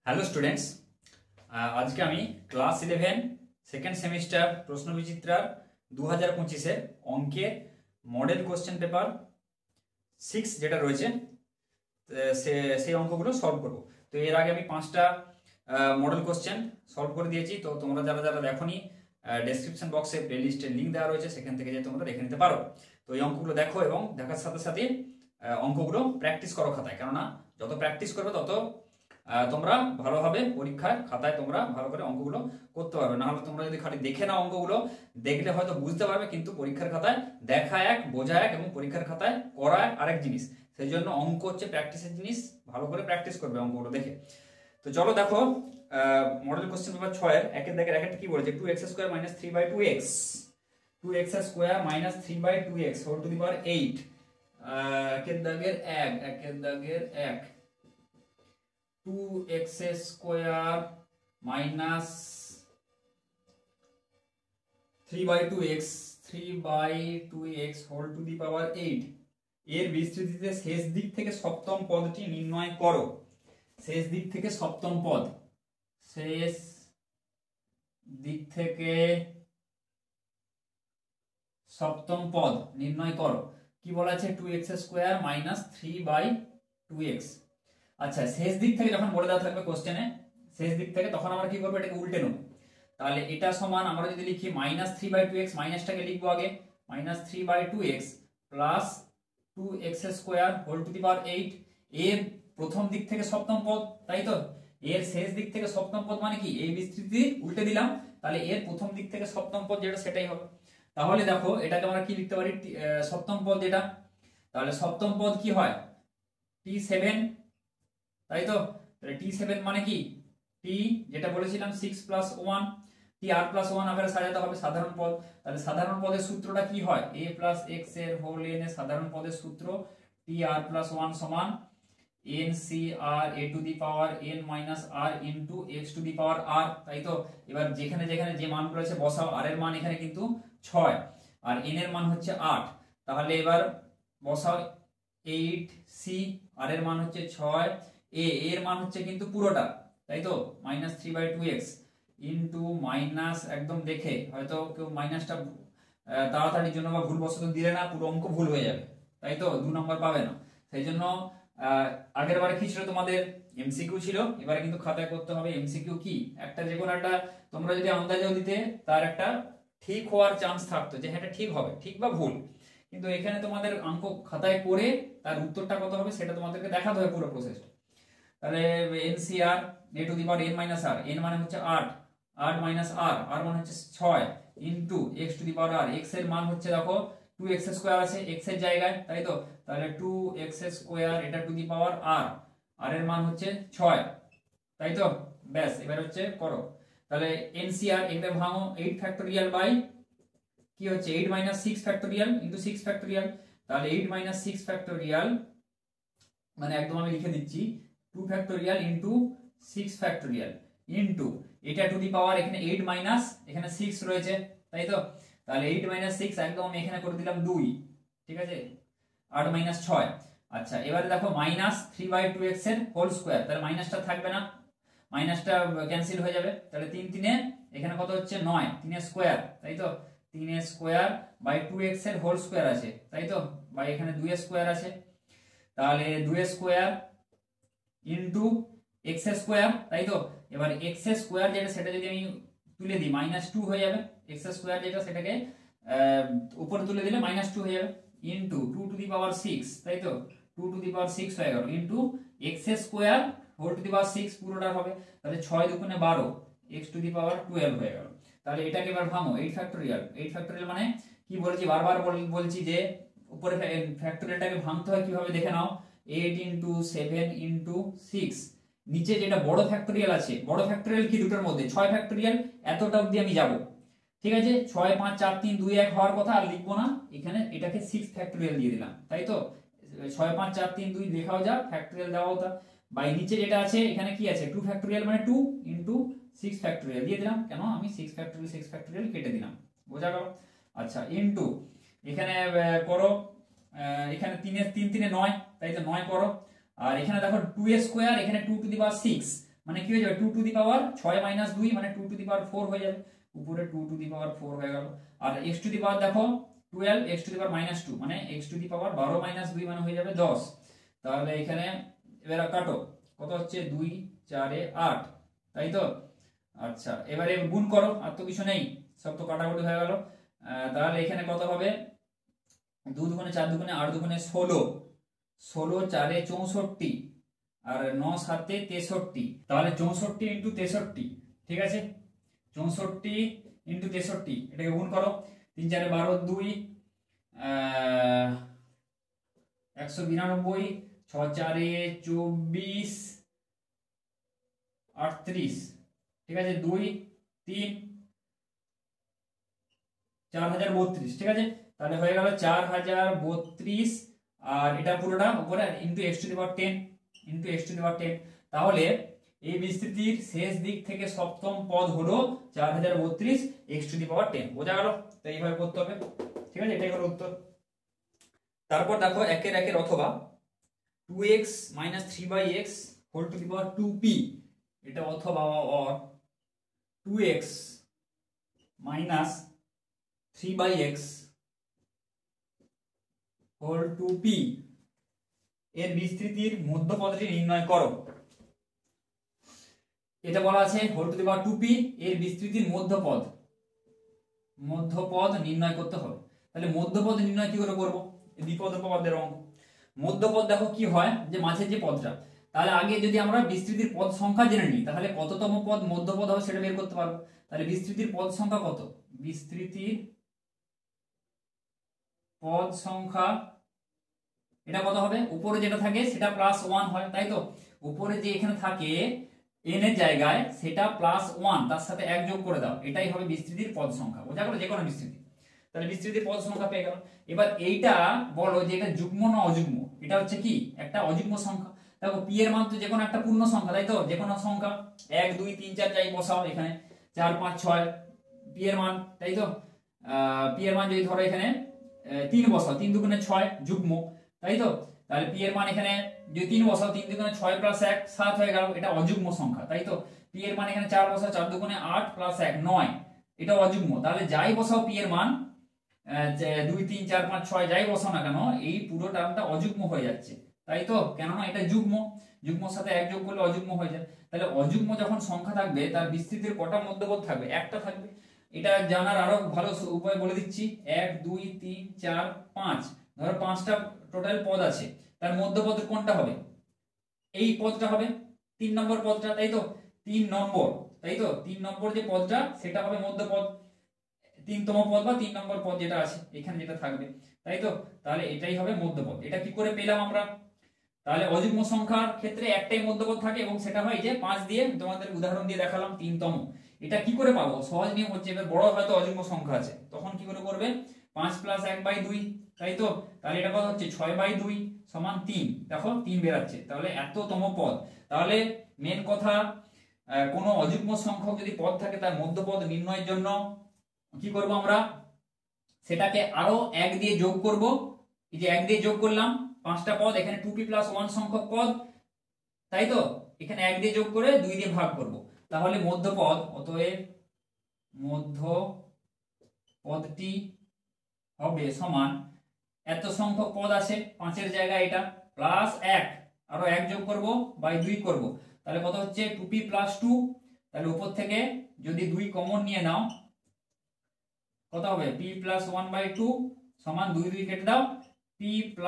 Hello students, আজকে আমি class 11 second semester প্রশ্নবিচিত্রার 2025-এর অঙ্কের মডেল কোশ্চেন পেপার 6 যেটা রয়েছে সেই অঙ্কগুলো সলভ করব। তো এর আগে আমি 5টা মডেল কোশ্চেন সলভ করে দিয়েছি। তো তোমরা যারা যারা দেখোনি, ডেসক্রিপশন বক্সে প্লেলিস্টের লিঙ্ক দেওয়া রয়েছে, সেখান থেকে যে তোমরা দেখে নিতে পারো। তো এই অঙ্কগুলো দেখো এবং দেখার সাথে সাথে অঙ্কগুলো প্র্যাকটিস করো খাতায়, কেননা যত প্র্যাকটিস করবে তত তোমরা ভালোভাবে পরীক্ষার খাতায় তোমরা ভালো করে অঙ্কগুলো করতে পারবে। না হলে তোমরা যদি খালি দেখে নাও, অঙ্কগুলো দেখলে হয়তো বুঝতে পারবে, কিন্তু পরীক্ষার খাতায় দেখা এক, বোঝা এক এবং পরীক্ষার খাতায় করা আরেক জিনিস। সেই জন্য অঙ্ক হচ্ছে প্র্যাকটিসের জিনিস, ভালো করে প্র্যাকটিস করবে অঙ্কগুলো দেখে। তো চলো দেখো, মডেল কোশ্চেন পেপার 6-এর একের দেখে একটা কি বলেছে, 2x² - 3/2x 2x² - 3/2x whole to the power 8। একের দাগের 1 2x² - 3/2x whole to the power 8 এর বিস্তৃতিতে শেষ দিক থেকে সপ্তম পদটি নির্ণয় করো। শেষ দিক থেকে সপ্তম পদ, শেষ দিক থেকে সপ্তম পদ নির্ণয় করো। কি বলা আছে, 2x² - 3/2x। আচ্ছা, শেষ দিক থেকে যখন বলে দেওয়া থাকবে কোশ্চেনে শেষ দিক থেকে, তখন আমরা কি করবো, এটাকে উল্টে নেব। তাহলে এটা সমান আমরা যদি লিখি -3/2x, মাইনাসটাকে লিখবো আগে, -3/2x plus 2x² whole to the power 8 এর প্রথম দিক থেকে সপ্তম পদ, তাই তো। এর শেষ দিক থেকে সপ্তম পদ মানে কি, এই বিস্তৃতি উল্টে দিলাম, তাহলে এর প্রথম দিক থেকে সপ্তম পদ যেটা সেটাই হবে। তাহলে দেখো এটাকে আমরা কি লিখতে পারি, সপ্তম পদ যেটা, তাহলে সপ্তম পদ কি হয়, t7, তাই তো। তাহলে t7 মানে কি, t যেটা বলেছিলাম 6 + 1, tr + 1 আকারে সাজাতে হবে সাধারণ পদ। তাহলে সাধারণ পদের সূত্রটা কি হয়, a + x এর হোল n এর সাধারণ পদের সূত্র tr + 1 সমান ncr a two the power n - r into x to the power r, তাই তো। এবার যেখানে যেখানে যে মান রয়েছে বসাও, r এর মান এখানে কিন্তু 6 আর n এর মান হচ্ছে 8। তাহলে এবার বসাও 8c, r এর মান হচ্ছে 6, a এর মান হচ্ছে কিন্তু পুরোটা, তাই তো, -3/2x ইনটু মাইনাস, একদম দেখে হয়তো কেউ মাইনাসটা তাড়াতাড়ির জন্য বা ভুলবশত দিলে না, পুরো অঙ্ক ভুল হয়ে যাবে, তাই তো, 2 নম্বর পাবে না। সেই জন্য আগের বারে কি ছিল তোমাদের, এমসিকিউ ছিল, এবারে কিন্তু খাতায় করতে হবে এমসিকিউ। কি একটা, যে কোনো একটা তোমরা যদি আন্দাজও দিতে, তার একটা ঠিক হওয়ার চান্স থাকতো, যে হ্যাঁ এটা ঠিক হবে, ঠিক বা ভুল। কিন্তু এখানে তোমাদের অঙ্ক খাতায় করে তার উত্তরটা কত হবে সেটা তোমাদেরকে দেখাতে হবে পুরো প্রসেসটা। তাহলে NCR a two the power n - r, n মানে হচ্ছে 8, 8 - r, r মানে হচ্ছে 6 into x to the power r, x এর মান হচ্ছে দেখো 2x² আছে x এর জায়গায়, তাই তো। তাহলে 2x² এটা two the power r, r এর মান হচ্ছে 6, তাই তো। ব্যাস, এবার হচ্ছে করো। তাহলে এনসিআর এটা ভাঙো, 8 ফ্যাক্টোরিয়াল বাই কি হচ্ছে 8 - 6 ফ্যাক্টোরিয়াল ইনটু 6 ফ্যাক্টোরিয়াল। তাহলে 8 - 6 ফ্যাক্টোরিয়াল মানে একদম আমি লিখে দিচ্ছি 2 ফ্যাক্টোরিয়াল ইনটু 6 ফ্যাক্টোরিয়াল ইনটু এটা টু দি পাওয়ার, এখানে 8 মাইনাস এখানে 6 রয়েছে, তাই তো। তাহলে 8 - 6 একদম আমি এখানে করে দিলাম 2, ঠিক আছে, 8 - 6। আচ্ছা, এবারে দেখো -3/2x এর হোল স্কয়ার, তাহলে মাইনাসটা থাকবে না, মাইনাসটা ক্যান্সেল হয়ে যাবে। তাহলে 3 3 এখানে কত হচ্ছে 9, 3 স্কয়ার, তাই তো, 3 স্কয়ার বাই 2x এর হোল স্কয়ার আছে, তাই তো, বাই এখানে 2 স্কয়ার আছে। তাহলে 2 স্কয়ার ইনটু x², তাই তো। এবার x² যেটা সেটা যদি আমি তুলে দিই -2 হয়ে যাবে, x² যেটা সেটাকে উপরে তুলে দিলে -2 হয়ে যাবে, ইনটু 2 টু দি পাওয়ার 6, তাই তো, 2 টু দি পাওয়ার 6 হয়ে গেল, into x² whole to the power 6 পুরোটা হবে। তাহলে 6 দুগুণে 12, x টু দি পাওয়ার 12 হয়ে গেল। তাহলে এটাকে এবার ভাঙো, 8 ফ্যাক্টোরিয়াল, 8 ফ্যাক্টোরিয়াল মানে কি বলছি, বারবার বলছি যে উপরে ফ্যাক্টোরিয়ালটাকে ভাঙতে হয় কিভাবে দেখে নাও, 8 × 7 × 6, নিচে যেটা বড় ফ্যাক্টোরিয়াল আছে, বড় ফ্যাক্টোরিয়াল কি দুটোর মধ্যে 6 ফ্যাক্টোরিয়াল, এতটা অবধি আমি যাব, ঠিক আছে। 6 5 4 3 2 1 হওয়ার কথা, আর লিখবো না, এখানে এটাকে 6 ফ্যাক্টোরিয়াল দিয়ে দিলাম, তাই তো। 6 5 4 3 2 লেখাও যা, ফ্যাক্টোরিয়াল দেওয়াও তা। বাই নিচে যেটা আছে এখানে কি আছে, 2 ফ্যাক্টোরিয়াল মানে 2 × 6 ফ্যাক্টোরিয়াল দিয়ে দিলাম, কেন আমি 6 ফ্যাক্টোরিয়াল কেটে দিলাম, বোঝা গেল। আচ্ছা, ইনটু এখানে করো, এখানে 3 3 9, তাই তো, 9 করো। আর এখানে দেখো 2 স্কয়ার, এখানে 2 টু দি পাওয়ার 6, মানে কি হয়ে যাবে 2 টু দি পাওয়ার 6 মাইনাস 2 মানে 2 টু দি পাওয়ার 4 হয়ে যাবে, উপরে 2 টু দি পাওয়ার 4 হয়ে গেল। আর x টু দি পাওয়ার দেখো 12, x to the power minus 2 মানে x to the power 12 minus 2 মানে হয়ে যাবে 10। তাহলে এখানে এবারে কাটো, কত হচ্ছে 2 4 8, তাই তো। আচ্ছা এবারে গুণ করো, আর তো কিছু নেই, সব তো কাটাকুটি হয়ে গেল। তাহলে এখানে কত হবে, 2 দুগুণে 4 দুগুণে 8 দুগুণে 16, 16 4 64, আর 9 7 63। তাহলে 64 ইন্টু 63, ঠিক আছে, 64 ইন্টু 63 এটাকে গুণ করো, 3 4 12 2 192, 6 4 24 38, ঠিক আছে, 2 3 4032, ঠিক আছে। তাহলে হয়ে গেল 4032, আর এটা পুরোটা উপরে into x to the power 10 into x to the power 10। তাহলে এই বিস্তৃতির শেষ দিক থেকে সপ্তম পদ হলো 4032 x টু দি পাওয়ার 10, বোঝা গেল। তো এইভাবে করতে হবে, ঠিক আছে, এটাই হলো উত্তর। তারপর দেখো একের একের অথবা 2x - 3/x whole to the power 2p, এটা অথবা or 2x - 3/x whole to P এর বিস্তৃতির মধ্যপদটি নির্ণয় করো। এটা বলা আছে whole to the power 2p এর বিস্তৃতির মধ্যপদ নির্ণয় করতে হবে। তাহলে মধ্যপদ নির্ণয় কি করে করব, দ্বিপদ উপপাদ্যের অঙ্ক। মধ্যপদ দেখো কি হয়, যে মাঝের যে পদটা, তাহলে আগে যদি আমরা বিস্তৃতির পদ সংখ্যা জেনে নিই তাহলে কততম পদ মধ্যপদ হবে সেটা বের করতে পারবো। তাহলে বিস্তৃতির পদ সংখ্যা কত, বিস্তৃতির পদ সংখ্যা এটা কত হবে, উপরে যেটা থাকে সেটা +1 হয়, তাই তো। উপরে যে এখানে থাকে n এর জায়গায় সেটা +1, তার সাথে 1 যোগ করে দাও, এটাই হবে বিস্তৃতির পদ সংখ্যা, বোঝা গেল, যে কোনো বিস্তৃতি। তাহলে বিস্তৃতির পদ সংখ্যা পেয়ে গেল। এবার এইটা বলো যে এটা যুগ্ম না অযুগ্ম, এটা হচ্ছে কি একটা অযুগ্ম সংখ্যা। দেখো পি এর মান তো যে কোনো একটা পূর্ণ সংখ্যা, তাই তো, যে কোনো সংখ্যা 1 2 3 4 যাই বসাও, এখানে 4 5 6 পি এর মান, তাই তো। পি এর মান যদি ধরো এখানে 3 বসাও, 3 দুগুণে 6 যুগ্ম, তাই তো। তাহলে পি এর মান এখানে যদি 3 বসাও, 3 দুগুণে 6 + 1 7 হয়ে গেল, এটা অযুগ্ম সংখ্যা, তাই তো। পি এর মান এখানে 4 বসাও, 4 দুগুণে 8 + 1 9, এটা অযুগ্ম। তাহলে যাই বসাও পি এর মান 2 3 4 5 6 যাই বসাও না কেন, এই পুরো টার্মটা অযুগ্ম হয়ে যাচ্ছে, তাই তো, কেননা এটা যুগ্ম, যুগ্মর সাথে 1 যোগ করলে অযুগ্ম হয়ে যায়। তাহলে অযুগ্ম যখন সংখ্যা থাকবে তার বিস্তৃতির কটা মধ্যপদ থাকবে, একটা থাকবে। এটা জানার আরো ভালো উপায় বলে দিচ্ছি, 1 2 3 4 5, ধরো 5টা টোটাল পদ আছে, তার মধ্যপদ কোনটা হবে, এই পদটা হবে, 3 নম্বর পদটা, তাই তো, 3 নম্বর, তাই তো, 3 নম্বর যে পদটা সেটা হবে মধ্যপদ, 3তম পদ বা 3 নম্বর পদ যেটা আছে এখানে যেটা থাকবে, তাই তো। তাহলে এটাই হবে মধ্যপদ। এটা কি করে পেলাম আমরা, তাহলে অযুগ্ম সংখ্যার ক্ষেত্রে একটাই মধ্যপদ থাকে এবং সেটা হয় যে 5 দিয়ে, তোমাদের উদাহরণ দিয়ে দেখালাম 3তম। এটা কি করে পাবো, সহজ নিয়ম হচ্ছে, এবার বড় হয়তো অযুগ্ম সংখ্যা আছে তখন কি করে করবে, 5 + 1/2, তাই তো। তাহলে এটা কত হচ্ছে 6/2 সমান 3, দেখো 3 বেরাচ্ছে, তাহলে এততম পদ। তাহলে মেন কথা, কোনো অযুগ্ম সংখ্যক যদি পদ থাকে তার মধ্যপদ নির্ণয়ের জন্য কি করব আমরা, সেটাকে আরো 1 দিয়ে যোগ করব। এই যে 1 দিয়ে যোগ করলাম 5টা পদ, এখানে 2p + 1 সংখ্যক পদ, তাই তো, এখানে 1 দিয়ে যোগ করে 2 দিয়ে ভাগ করব, তাহলে মধ্যপদ, অতএব মধ্যপদটি হবে সমান, এত সংখ্যক পদ আছে 5 এর জায়গায় এটা +1, আরো 1 যোগ করব বাই 2 করব, তাহলে কত হচ্ছে 2p + 2, তাহলে উপর থেকে যদি 2 কমন নিয়ে নাও কত হবে, p + 1/2 সমান 2 2 কেটে দাও, p +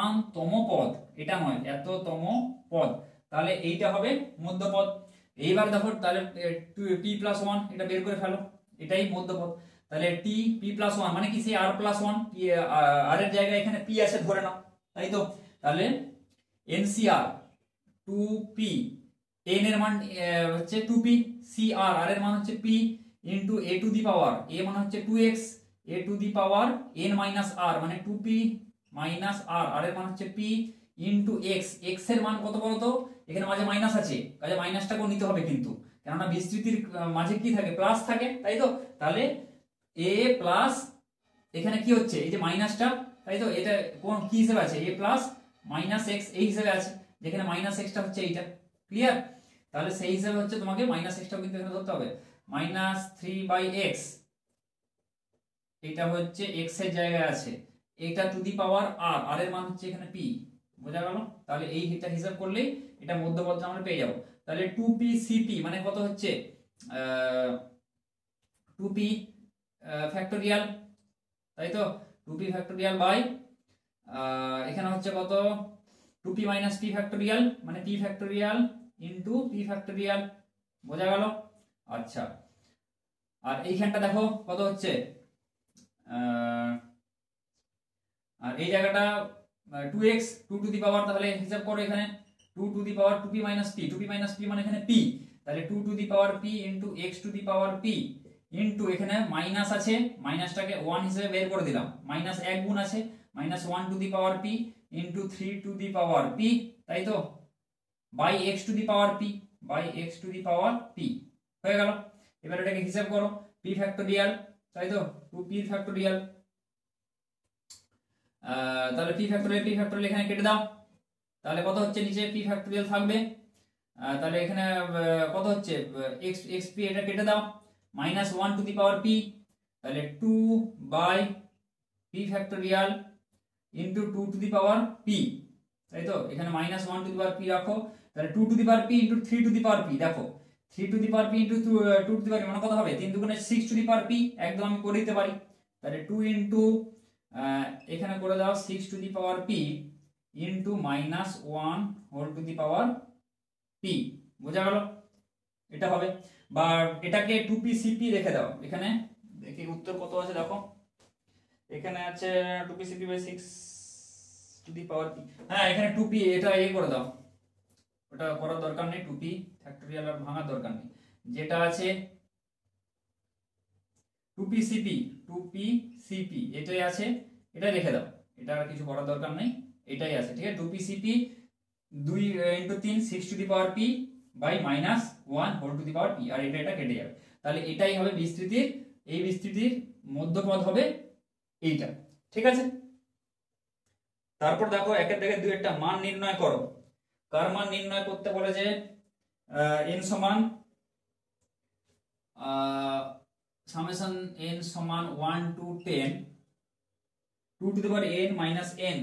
1 তম পদ, এটা নয় এততম পদ, তাহলে এইটা হবে মধ্যপদ। এইবার দেখো তাহলে p + 1 এটা বের করে ফেলো, এটাই মধ্যপদ। তাহলে t p + 1 মানে কি, সেই r + 1, r এর জায়গায় এখানে p আছে ধরে নাও, তাই তো। তাহলে NCR 2p, n এর মান হচ্ছে 2p, cr r এর মান হচ্ছে p, into a two the power a মানে হচ্ছে 2x, a two the power n - r মানে 2p - r, r এর মান হচ্ছে p, ইনটু x, x এর মান কত বলতো, এখানে মাঝে মাইনাস আছে, কাজে মাইনাসটাকেও নিতে হবে কিন্তু, কেননা বিস্তৃতির মাঝে কি থাকে, প্লাস থাকে, তাই তো। তাহলে a প্লাস, এখানে কি হচ্ছে, এই যে মাইনাসটা, তাই তো, এটা কোন কি হিসেবে আছে, a প্লাস মাইনাস x এই হিসেবে আছে, যেখানে মাইনাস x টা হচ্ছে এইটা, ক্লিয়ার। তাহলে সেই হিসাবে হচ্ছে তোমাকে মাইনাস এক্সটাও কিন্তু এখানে ধরতে হবে। -3/x, এটা হচ্ছে x এর জায়গায় আছে, এটা two the power r, r এর মান হচ্ছে এখানে p, বোঝা গেল? তাহলে এইটা হিসাব করলেই এটা মধ্যপদটা আমরা পেয়ে যাব। তাহলে 2p/cp মানে কত হচ্ছে 2p ফ্যাক্টোরিয়াল, তাই তো? 2p ফ্যাক্টোরিয়াল বাই এখানে হচ্ছে কত 2p - p ফ্যাক্টোরিয়াল মানে p factorial into p factorial, বোঝা গেল? আচ্ছা, আর এইখানটা দেখো কত হচ্ছে আর এই জায়গাটা 2x 2 টু দি পাওয়ার, তাহলে হিসাব করো এখানে 2 to the power 2p - p, 2p - p মানে এখানে p, তাহলে 2 to the power p into x to the power p into এখানে মাইনাস আছে, মাইনাসটাকে 1 হিসেবে বের করে দিলাম, মাইনাস 1 গুণ আছে, -1 to the power p into 3 to the power p, তাই তো? By x to the power p, by x to the power p, হয়ে গেল। এবার এটাকে হিসাব করো p ফ্যাক্টোরিয়াল, তাই তো? 2p ফ্যাক্টোরিয়াল, তাহলে p ফ্যাক্টোরিয়াল এখানে কেটে দাও, তাহলে কত হচ্ছে নিচে p ফ্যাক্টোরিয়াল থাকবে, তাহলে এখানে কত হচ্ছে xp, এটা কেটে দাও, -1 টু দি পাওয়ার p, তাহলে 2 by p factorial into 2 to the power p, তাই তো? এখানে -1 টু দি পাওয়ার p রাখো, তাহলে 2 to the power p into 3 to the power p, দেখো 3 to the power p into 2 to the power মানে কত হবে 3 দুগুণে 6 টু দি পাওয়ার p, একদম আমি করে দিতে পারি, তাহলে 2 ইনটু এখানে করে দাও 6 to the power p into -1 whole to the power p, বোঝা গেল? এটা হবে, বা এটাকে 2p/cp রেখে দাও, এখানে দেখি উত্তর কত আছে, দেখো এখানে আছে 2p/cp/6 two the power p, হ্যাঁ এখানে 2p, এটা করে দাও, ওটা করার দরকার নেই, 2p ফ্যাক্টোরিয়াল আর ভাঙার দরকার নেই, যেটা আছে 2p/cp এটাই আছে, এটা রেখে দাও, এটা আর কিছু করার দরকার নেই, এটাই আছে, ঠিক আছে? 2p/cp 2 into 3 6 to the power p by -1 whole to the power p, আর এটা কেটে যাবে, তাহলে এটাই হবে বিস্তৃতির, এই বিস্তৃতির মধ্যপদ হবে এইটা, ঠিক আছে? তারপর দেখো একের থেকে 2 একটা মান নির্ণয় করো, কার মান নির্ণয় করতে বলেছে n সমান সামেশন n সমান 1 to 10 2 to the power n minus n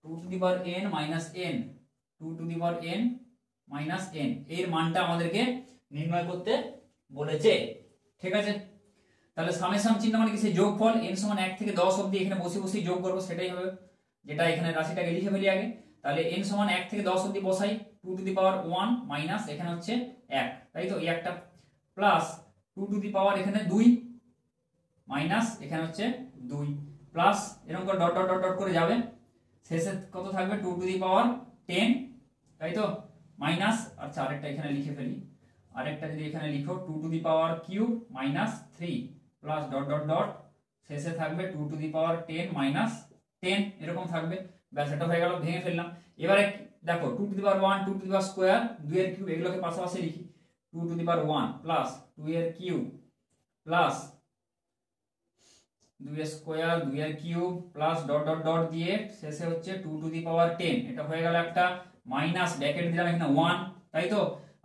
2 to the power n minus n 2 to the power n minus n, এর মানটা আমাদেরকে নির্ণয় করতে বলেছে, ঠিক আছে? তাহলে সামেশন চিহ্ন মানে কি সেই যোগফল, n সমান 1 থেকে 10 অবধি এখানে বসে বসে যোগ করব, সেটাই হবে, যেটা এখানে রাশিটাকে লিখে ফেলি আগে, তাহলে n সমান 1 থেকে 10 অবধি বসাই, 2 টু দি পাওয়ার 1 মাইনাস এখানে হচ্ছে 1, তাই তো? এই একটা প্লাস 2 টু দি পাওয়ার এখানে 2 মাইনাস এখানে হচ্ছে 2 প্লাস এরকম করে ডট ডট ডট ডট করে যাবে, শেষে কত থাকবে 2 টু দি পাওয়ার 10, তাই তো? মাইনাস, আচ্ছা আরেকটা এখানে লিখে ফেলি, আরেকটা যদি এখানে লিখো 2 to the power cube minus 3 plus dot dot dot, শেষে থাকবে 2 টু দি পাওয়ার 10 মাইনাস 10, এরকম থাকবে, ব্যাস এটা হয়ে গেল, ভেঙে ফেললাম। এবারে দেখো 2 to the power 1 2 to the power square 2 এর কিউব, এগুলোকে পাশাপাশি লিখি, 2 টু দি পাওয়ার 1 প্লাস 2 এর কিউব প্লাস 2 এর স্কয়ার 2 এর cube plus dot dot dot দিয়ে শেষে হচ্ছে 2 টু দি পাওয়ার 10, এটা হয়ে গেল একটা, মাইনাস ব্র্যাকেট দিলাম এখানে 1, তাই তো?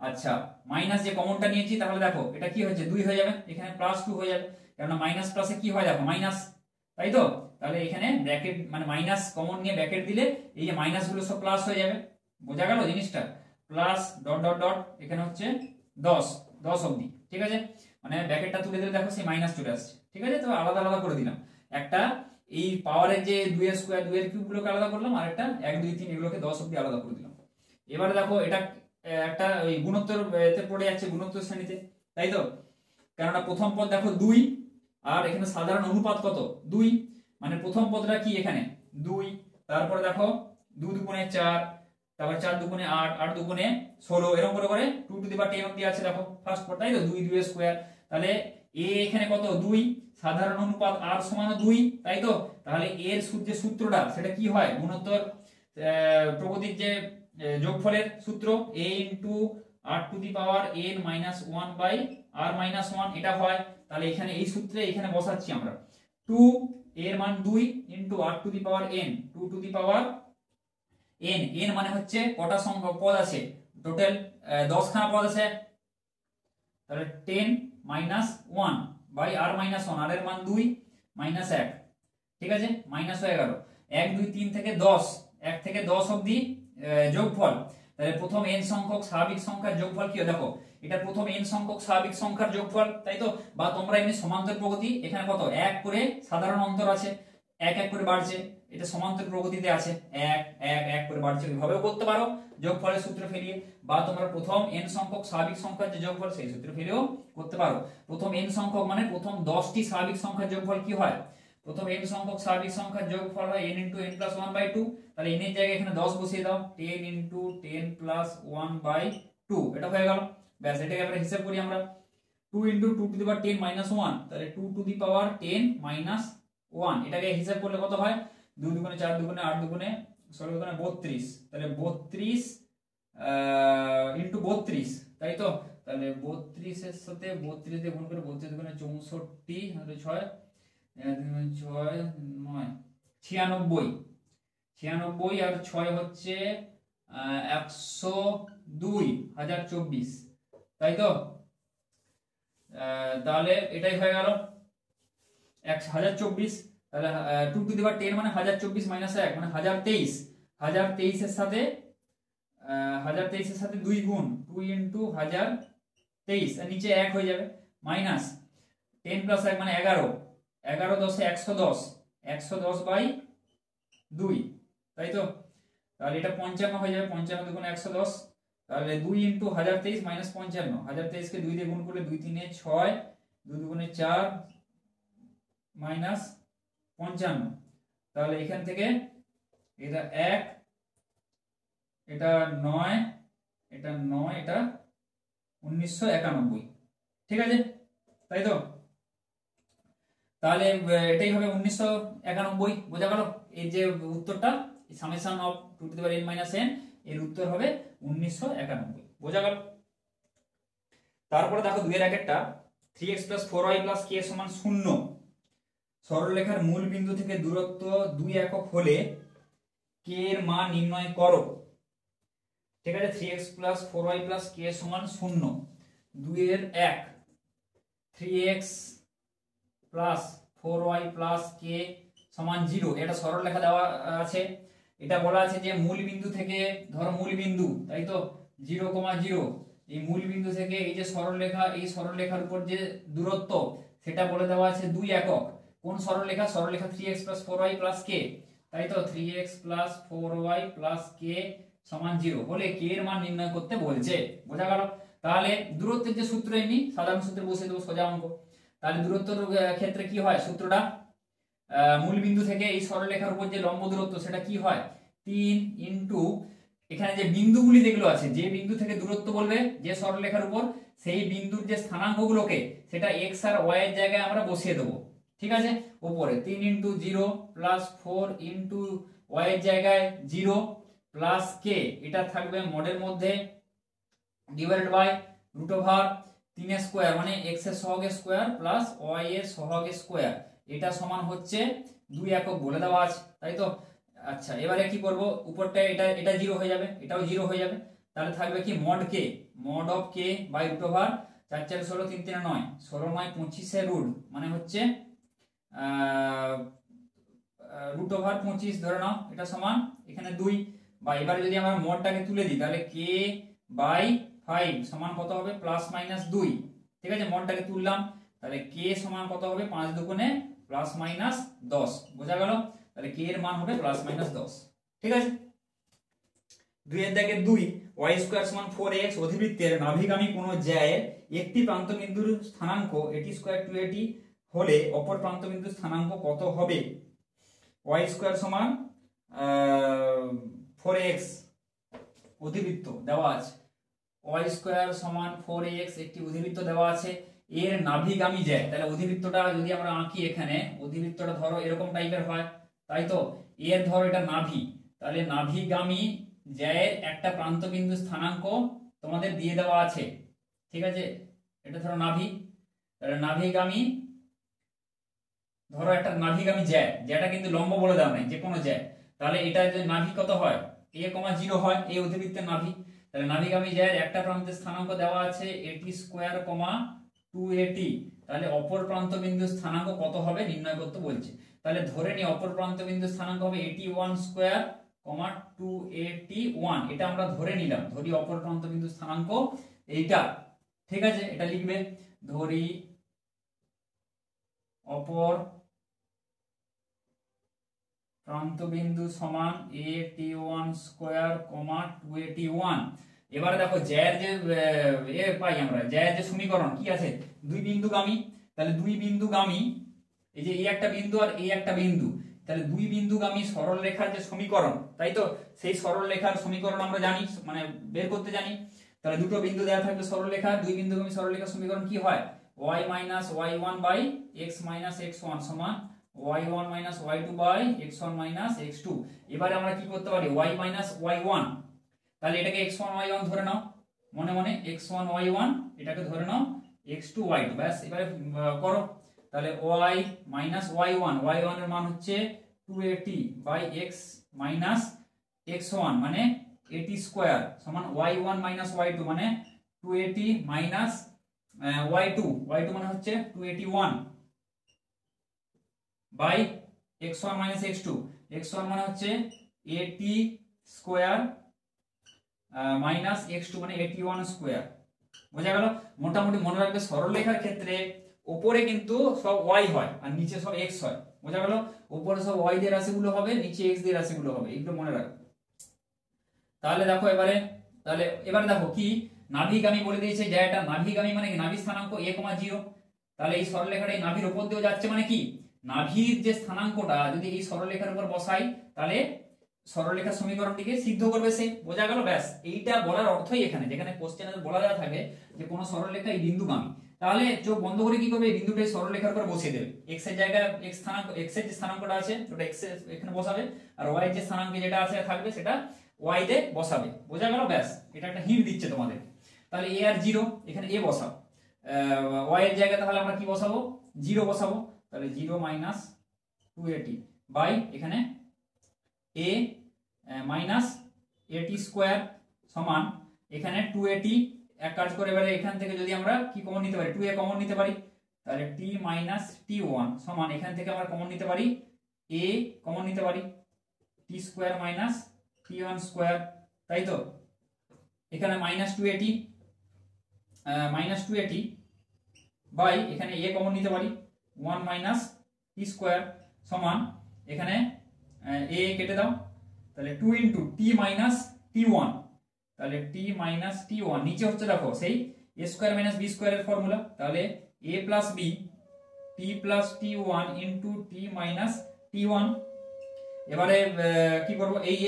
আচ্ছা, মাইনাস যে কমনটা নিয়েছি, তাহলে দেখো এটা কি হচ্ছে 2 হয়ে যাবে, এখানে প্লাস 2 হয়ে যাবে, কারণ মাইনাস প্লাসে কি হয় দেখো মাইনাস, তাই তো? তাহলে এখানে ব্র্যাকেট মানে মাইনাস কমন নিয়ে ব্র্যাকেট দিলে এই যে মাইনাস গুলো সব প্লাস হয়ে যাবে, বোঝা গেল জিনিসটা? প্লাস ডট ডট ডট এখানে হচ্ছে 10 অবধি, ঠিক আছে? মানে ব্র্যাকেটটা তুলে দিলে দেখো সেই মাইনাস চলে আসছে, ঠিক আছে? তো আলাদা আলাদা করে দিলাম, একটা এই পাওয়ারের যে 2 এর স্কয়ার 2 এর কিউব গুলোকে আলাদা করলাম, আর একটা 1 2 3 এগুলোকে 10 অবধি আলাদা করে দিলাম। এবারে দেখো এটা একটা ওই গুণোত্তর এতে পড়ে যাচ্ছে, গুণোত্তর শ্রেণীতে, তাই তো? কেননা প্রথম পদ দেখো 2 আর এখানে সাধারণ অনুপাত কত 2, মানে প্রথম পদটা কি এখানে 2, তারপরে দেখো 2 দুগুণে 4, তারপর 4 দুগুণে 8 8 দুগুণে 16, এরকম করে করে 2 টু দি পাওয়ার 10 অবধি আছে, দেখো ফার্স্ট পদ, তাই তো? 2 2 এর স্কয়ার, তাহলে a এখানে কত 2, সাধারণ অনুপাত r সমান 2, তাই তো? তাহলে এর যে সূত্রটা সেটা কি হয়, গুণোত্তর প্রগতির যে যোগফলের সূত্র a into r to the power n minus 1 by r minus 1, এটা হয়। তাহলে এখানে এই সূত্রে এখানে বসাচ্ছি আমরা 2 এর মান 2 into r to the power n 2 to the power n, n মানে হচ্ছে কটা সংখ্যক পদ আছে, টোটাল 10 খানা পদ আছে, তাহলে 10 minus 1 by r minus 1, r এর মান 2 মাইনাস 1, ঠিক আছে, মাইনাস হয়ে গেল 1 2 3 থেকে 10, 1 থেকে 10 অবধি যোগফল। তাহলে প্রথম n সংখ্যক স্বাভাবিক সংখ্যার যোগফল কি হয় দেখো, এটা প্রথম n সংখ্যক স্বাভাবিক সংখ্যার যোগফল, তাই তো, বা তোমরা এমনি সমান্তর প্রগতি, এখানে কত 1 করে সাধারণ অন্তর আছে, 1 1 করে বাড়ছে, এটা সমান্তর প্রগতিতে আছে 1 1 1 করে বাড়ছে, এইভাবেও করতে পারো যোগফলের সূত্র ফেলিয়ে, বা তোমরা প্রথম n সংখ্যক স্বাভাবিক সংখ্যার যে যোগফল সেই সূত্র ফেলেও করতে পারো। প্রথম n সংখ্যক মানে প্রথম 10টি স্বাভাবিক সংখ্যার যোগফল কি হয়, প্রথম n সংখ্যক স্বাভাবিক সংখ্যার যোগফল হয় n * n + 1/2, তাহলে n এর জায়গায় এখানে 10 বসিয়ে দাও, 10 * 10 + 1/2, এটা হয়ে গেল, ব্যাস এটাকে আমরা হিসাব করি আমরা, 2 * 2 ^ 10 - 1, তাহলে 2 ^ 10 - 1, এটাকে হিসাব করলে কত হয়, 2 দুগুণে 4 দুগুণে 8 দুগুণে 16 দুগুণে 32, তাহলে 32 * 32, তাই তো, তাহলে 32 এর সাথে 32 দিয়ে গুণ করে 32 দুগুণে 64, তাহলে 6 6 9 96, 96 আর 6 হচ্ছে 102,024, তাই তো, তাহলে এটাই হয়ে গেল 1024, তাহলে 2 ^ 10 মানে 1024 - 1 মানে 1023, 1023 এর সাথে 2 গুণ, 2 * 1023, আর নিচে 1 হয়ে যাবে, মাইনাস 10 + 1 মানে 11, 11 10 এ 110, 110/2, তাই তো, তাহলে এটা 55 হয়ে যাবে, 55 দুগুণে 110, তাহলে 2 * 1023 - 55, 1023 কে 2 দিয়ে গুণ করলে 2 3 এ 6, 2 দুগুণে 4 -55, তাহলে এখান থেকে এটা 1, এটা 9, এটা 9, এটা 1991, ঠিক আছে, তাই তো, তাহলে এটাই হবে 1991, বোঝা গেল, এই যে উত্তরটা সামেশন অফ 2 ^ n - n এর উত্তর হবে 1991, বোঝা গেল। তারপরে দেখো 2 এর আগেরটা 3x + 4y + k = 0, সরলরেখার মূল বিন্দু থেকে দূরত্ব 2 একক হলে k এর মান নির্ণয় করো, ঠিক আছে, 3x + 4y + k = 0, 2 এর 1 3x + 4y + k = 0, এটা সরলরেখা দেওয়া আছে, এটা বলা আছে যে মূল বিন্দু থেকে, ধরো মূল বিন্দু, তাই তো, 0, 0, এই মূল বিন্দু থেকে এই যে সরলরেখা, এই সরলরেখার উপর যে দূরত্ব সেটা বলে দেওয়া আছে 2 একক, কোন সরলরেখা, সরলরেখা 3x + 4y + k, তাই তো, 3x + 4y + k = 0 হলে k এর মান নির্ণয় করতে বলছে, বোঝা গেল। তাহলে দূরত্বের যে সূত্র এমনি সাধারণ সূত্রে বসিয়ে দেবো, সোজা অঙ্ক। তাহলে দূরত্বের ক্ষেত্রে কি হয় সূত্রটা, মূল বিন্দু থেকে এই সরলরেখার উপর যে লম্ব দূরত্ব সেটা কি হয়, 3 ইনটু এখানে যে বিন্দুগুলি যেগুলো আছে, যে বিন্দু থেকে দূরত্ব বলবে যে সরলরেখার উপর, সেই বিন্দুর যে স্থানাঙ্কগুলোকে সেটা x আর y এর জায়গায় আমরা বসিয়ে দেবো, ঠিক আছে, উপরে 3 * 0 + 4 * y এর জায়গায় 0 + k, এটা থাকবে মডের মধ্যে ডিভাইডেড বাই √3 এর স্কয়ার মানে x এর সহগের স্কয়ার প্লাস y এর সহগের স্কয়ার, এটা সমান হচ্ছে 2 একক বলে দেওয়া আছে, তাই তো। আচ্ছা, এবারে কি করব, উপরটা এটা 0 হয়ে যাবে, এটাও 0 হয়ে যাবে, তাহলে থাকবে কি mod k, mod of k by √4 4 4 16 3 3 9, 16 9 25 এর রুট মানে হচ্ছে √25 ধরে নাও, এটা সমান এখানে 2, বা এবারে যদি আমরা মডটাকে তুলে দিই তাহলে k বাই 5 সমান কত হবে, +-2, ঠিক আছে, মডটাকে তুললাম, তাহলে k সমান কত হবে, 5 দুগুণে +-10, বোঝা গেল, তাহলে k এর মান হবে +-10, ঠিক আছে। 2 এর দাগে 2, y² = 4x অধিবৃত্তের নাভিগামী কোন জ্যায়ের একটি প্রান্তবিন্দুর স্থানাঙ্ক এটি স্কয়ার টু এটি হলে অপর প্রান্তবিন্দুর স্থানাঙ্ক কত হবে, y² = 4x অধিবৃত্ত দেওয়া আছে, y² = 4x একটি অধিবৃত্ত দেওয়া আছে, এর নাভিগামী জ্যা, তাহলে অধিবৃত্তটা যদি আমরা আঁকি, এখানে অধিবৃত্তটা ধরো এরকম টাইপের হয়, তাই তো, এর ধরো এটা নাভি, তাহলে নাভিগামী জ্যায়ের একটা প্রান্তবিন্দু স্থানাঙ্ক তোমাদের দিয়ে দেওয়া আছে, ঠিক আছে, এটা ধরো নাভি, তাহলে নাভিগামী, ধরো একটা নাভিগামী জ্যা, যেটা কিন্তু লম্ব বলে দেওয়া নাই, যে কোনো জ্যা, তাহলে এটা যে নাভি কত হয়, a, 0 হয়, এই অধিবৃত্তের নাভি, তাহলে নাভিগামী জ্যায়ের একটা প্রান্তের স্থানাঙ্ক দেওয়া আছে এটি স্কোয়ার কমা 2at, তাহলে অপর প্রান্ত বিন্দুর স্থানাঙ্ক কত হবে নির্ণয় করতে বলছে। তাহলে ধরে নি অপর প্রান্ত বিন্দুর স্থানাঙ্ক হবে 81 স্কোয়ার কমা 281, এটা আমরা ধরে নিলাম। ধরি অপর প্রান্ত বিন্দুর স্থানাঙ্ক এইটা, ঠিক আছে, এটা লিখবে। ধরি অপর প্রান্ত বিন্দু সমান 81 স্কোয়ার কমা 281। এবারে দেখো জ্যায়ের যে পাই আমরা, জ্যায়ের যে সমীকরণ কি আছে, দুই বিন্দুগামী। তাহলে দুই বিন্দুগামী, এই যে এই একটা বিন্দু আর এই একটা বিন্দু, তাহলে দুই বিন্দুগামী সরল রেখার যে সমীকরণ, তাই তো, সেই সরল রেখার সমীকরণ আমরা জানি, মানে বের করতে জানি। তাহলে দুটো বিন্দু দেওয়া থাকবে সরল রেখা, দুই বিন্দুগামী সরল রেখার সমীকরণ কি হয়, y minus y1 by x minus x1 সমান y1 minus y2 by x1 minus x2। এবারে আমরা কি করতে পারি, y মাইনাস y1, তাহলে এটাকে x1 y1 ধরে নাও, মনে মনে x1 y1 এটাকে ধরে নাও x2 y2, ব্যাস এবারে করো। তাহলে y মাইনাস y1, y1 এর মান হচ্ছে 280 বাই x মাইনাস x1 মানে 80 স্কয়ার সমান y1 মাইনাস y2 মানে 280 মাইনাস y2 মানে হচ্ছে 281 বাই x1 মাইনাস x2 মানে হচ্ছে 80 স্কয়ার মাইনাস x2 মানে 81 স্কয়ার। বোঝা গেল? মোটামুটি মনে রাখবে সরল রেখার ক্ষেত্রে উপরে কিন্তু সব y হয় আর নিচে সব x হয়। বোঝা গেল? উপরে সব y দিয়ে রাশিগুলো হবে, নিচে x দিয়ে রাশিগুলো হবে, এগুলো মনে রাখবে। তাহলে দেখো এবারে দেখো কি নাভিগামী বলে দিয়েছে, যে এটা নাভিগামী মানে কি, নাভি স্থানাঙ্ক a, 0। তাহলে এই সরলরেখাটা এই নাভির উপর দিয়ে যাচ্ছে, মানে কি নাভির যে স্থানাঙ্কটা যদি এই সরলরেখার উপর বসাই তাহলে সরলরেখার সমীকরণটিকে সিদ্ধ করবে সে। বোঝা গেল? ব্যাস এইটা বলার অর্থই এখানে, যেখানে কোশ্চেনে বলা দেওয়া থাকে যে কোন সরলরেখা এই বিন্দুগামী, তাহলে চোখ বন্ধ করে কি করবে, এই বিন্দুটা এই সরলরেখার উপর বসিয়ে দেবে। x এর জায়গায় x স্থানাঙ্ক, x এর যে স্থানাঙ্কটা আছে ওটা x এখানে বসাবে, আর y এর যে স্থানাঙ্ক যেটা আছে থাকবে সেটা y তে বসাবে। বোঝা গেল? ব্যাস এটা একটা হিন্ট দিচ্ছে তোমাদের। তাহলে a আর 0, এখানে a বসাও, y এর জায়গায় তাহলে আমরা কি বসাবো, 0 বসাবো। তাহলে 0 মাইনাস 280 বাই এখানে a মাইনাস 80 স্কয়ার সমান এখানে 280। এক কাজ করে এবারে এখান থেকে যদি আমরা কি কমন নিতে পারি, 2a কমন নিতে পারি, তাহলে t মাইনাস t1 সমান এখান থেকে আমরা কমন নিতে পারি a কমন নিতে পারি t square minus t1 square, তাই তো। এখানে মাইনাস 280 বাই এখানে a কমন নিতে পারি 1 মাইনাস t স্কয়ার সমান এখানে a কেটে দাও, তাহলে 2 ইনটু t মাইনাস t1, তাহলে t মাইনাস t1 নিচে হচ্ছে দেখো সেই a স্কয়ার মাইনাস b স্কয়ারের ফর্মুলা, তাহলে a plus b t plus t1 into t minus t1। এবারে কি করব, এই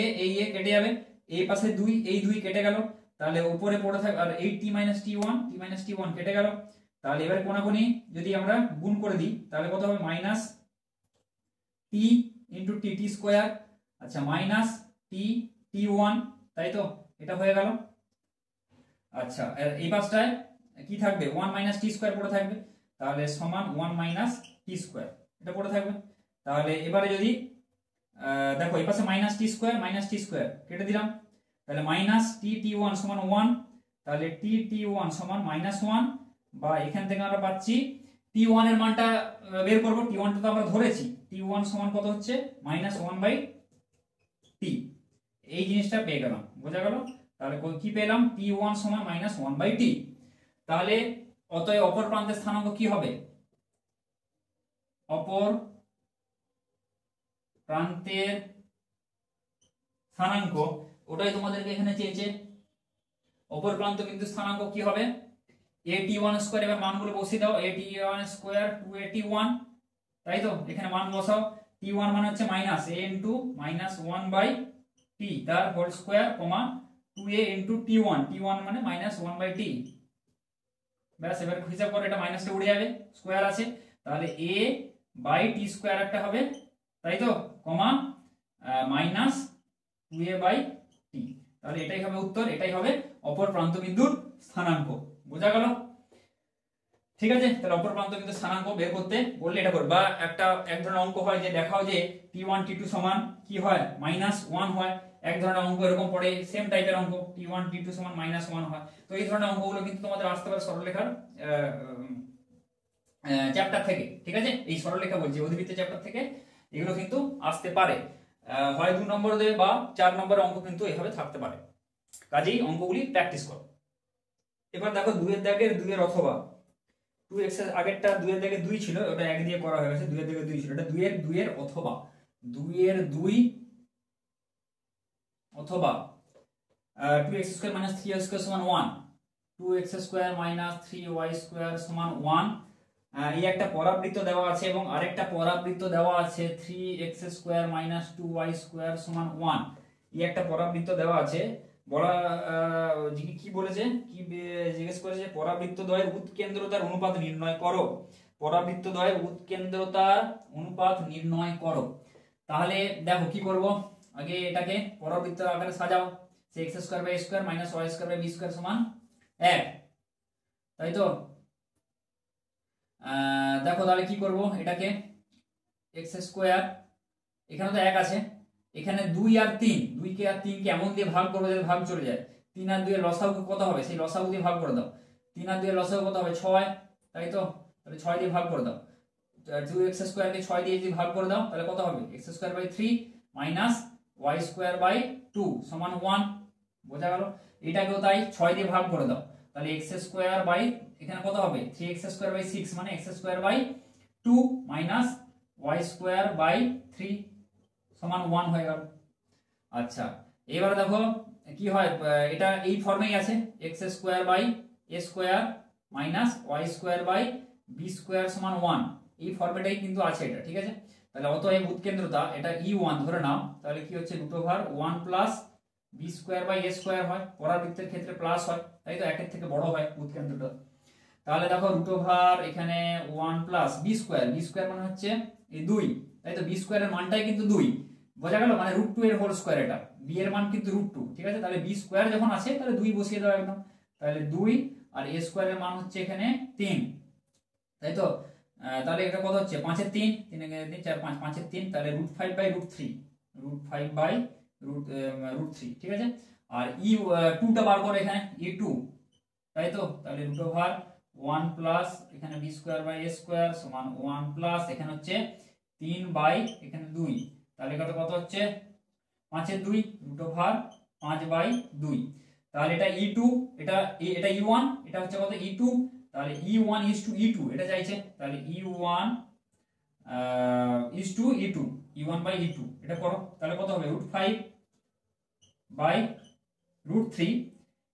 a কেটে যাবে, এই পাশে 2, এই 2 কেটে গেল, তাহলে উপরে পড়ে থাকবে আর এই t মাইনাস t1 কেটে গেল। তাহলে এবারে কোনাকুনি যদি আমরা গুণ করে দিই তাহলে কত হবে, minus t into t square, আচ্ছা মাইনাস t t1, তাই তো, এটা হয়ে গেল। আচ্ছা এই পাশটায় কি থাকবে, 1 মাইনাস t স্কয়ার পড়ে থাকবে, তাহলে সমান 1 মাইনাস t স্কয়ার, এটা পড়ে থাকবে। তাহলে এবারে যদি দেখো এই পাশে মাইনাস t স্কয়ার কেটে দিলাম, তাহলে মাইনাস t t1 সমান 1, তাহলে t t1 সমান মাইনাস 1, বা এখান থেকে আমরা পাচ্ছি t1 এর মানটা বের করব, t1 টা তো আমরা ধরেছি, t1 সমান কত হচ্ছে মাইনাস 1/t, এই জিনিসটা পেয়ে গেলাম। বোঝা গেল? তাহলে কি পেলাম, t1 সমান মাইনাস 1/t। তাহলে অতএব অপর প্রান্তের স্থানাঙ্ক কি হবে, অপর প্রান্তের স্থানাঙ্ক ওটাই তোমাদেরকে এখানে চেয়েছে। অপর প্রান্ত বিন্দু স্থানাঙ্ক কি হবে, at1 স্কয়ার, এবার মানগুলো বসিয়ে দাও, at1 স্কয়ার 281, তাই তো, এখানে মান বসাও, t1 মানে হচ্ছে minus a into minus 1/t তার হোল স্কয়ার কমা 2a ইনটু t1 মানে মাইনাস 1/t। ব্যাস এবার হিসাব করে এটা মাইনাসটা উড়ে যাবে, স্কয়ার আছে, তাহলে a বাই t স্কয়ার একটা হবে, তাই তো, কমা মাইনাস 2a বাই t। তাহলে এটাই হবে উত্তর, এটাই হবে অপর প্রান্ত বিন্দুর স্থানাঙ্ক। বোঝা গেল? ঠিক আছে, তাহলে অপর প্রান্ত কিন্তু স্থানাঙ্ক বের করতে বললে এটা করবে। বা এক ধরনের অঙ্ক হয় যে দেখাও যে t1 t2 সমান কি হয় -1 হয়। এক ধরনের অঙ্ক এরকম পড়ে সেম টাইপের অঙ্ক t1 t2 সমান -1 হয়। তো এই ধরনের অঙ্কগুলো কিন্তু তোমাদের আসতে পারে সরলরেখার চ্যাপ্টার থেকে। ঠিক আছে, এই সরলরেখা বলছি অধিবৃত্ত চ্যাপ্টার থেকে এগুলো কিন্তু আসতে পারে, হয় 2 নম্বর দেবে বা 4 নম্বরের অঙ্ক কিন্তু এভাবে থাকতে পারে। কাজেই অঙ্কগুলি প্র্যাকটিস করো। এবার দেখো 2 এর দাগের 2 এর অথবা 2x এর আগেরটা 2 এর দাগে 2 ছিল, ওটা 1 দিয়ে করা হয়ে গেছে। 2 এর দাগে 2 ছিল, এটা 2 এর অথবা 2 এর 2 অথবা 2x স্কয়ার - 3y স্কয়ার সমান 1, 2x স্কয়ার - 3y স্কয়ার সমান 1। এই একটা পরাবৃত্ত দেওয়া আছে এবং আরেকটা পরাবৃত্ত দেওয়া আছে 3x স্কয়ার - 2y স্কয়ার সমান 1। এই একটা পরাবৃত্ত দেওয়া আছে। বলা কি বলেছে, কি জিজ্ঞেস করেছে, পরাবৃত্তদ্বয়ের উৎকেন্দ্রতার অনুপাত নির্ণয় করো। পরাবৃত্তদ্বয়ের উৎকেন্দ্রতার অনুপাত নির্ণয় করো। তাহলে দেখো কি করব, আগে এটাকে পরাবৃত্ত আকারে সাজাও। x square by a square - y square by b square সমান 1, তাই তো। দেখো তাহলে কি করব, এটাকে x স্কয়ার, এখানে তো 1 আছে, এখানে 2 আর 3, 2 কে আর 3 কে এমন দিয়ে ভাগ করবে যাতে ভাগ চলে যায়। 3 আর 2 এর লসাগু কত হবে, সেই লসাগু দিয়ে ভাগ করে দাও। 3 আর 2 এর লসাগু কত হবে 6, তাই তো। তাহলে 6 দিয়ে ভাগ করে দাও। 2x স্কয়ার কে 6 দিয়ে যদি ভাগ করে দাও তাহলে কত হবে, x square by 3 minus y square by 2 সমান 1। বোঝা গেল। এটাকেও তাই 6 দিয়ে ভাগ করে দাও, তাহলে x স্কয়ার বাই এখানে কত হবে 3x স্কয়ার বাই 6 মানে x square by 2 minus y square by 3 সমান 1 হয়ে গেল। আচ্ছা, এবারে দেখো কি হয়, এটা এই ফর্মেই আছে, x square by a square minus y square by b square সমান 1, এই ফর্মেটাই কিন্তু আছে এটা। ঠিক আছে, তাহলে অতএব উৎকেন্দ্রতা এটা e1 ধরে নাও, তাহলে কি হচ্ছে √1 plus b square by a square হয়। পরাবৃত্তের ক্ষেত্রে প্লাস হয়, তাই তো, একের থেকে বড় হয় উৎকেন্দ্রতা। তাহলে দেখো √, এখানে 1 প্লাস b স্কয়ার মানে হচ্ছে এই 2, তাই তো। b স্কয়ারের মানটাই কিন্তু 2, বোঝা গেল, মানে √2 এর হোল স্কয়ার। এটা b এর মান কিন্তু √2, ঠিক আছে। তাহলে b স্কয়ার যখন আছে তাহলে 2 বসিয়ে দাও একদম, তাহলে 2 আর a স্কয়ারের মান হচ্ছে এখানে 3, তাই তো। তাহলে এটা কত হচ্ছে 5 এর 3, 3 এর 3 4 5, 5 এর 3, তাহলে √5 বাই √3, √5 বাই √3, ঠিক আছে। আর e2 টা বার করে এখানে e2, তাই তো। তাহলে √1 প্লাস এখানে b square by a square সমান 1 প্লাস এখানে হচ্ছে 3 বাই এখানে 2, তাহলে কত হচ্ছে 5 এর 2, √5 বাই 2। তাহলে এটা e2, এটা e1, এটা হচ্ছে কত e2, তাহলে e1 is to e2 এটা চাইছে, তাহলে e1 is to e2, e1 by e2 এটা করো। তাহলে কত হবে √5 বাই √3,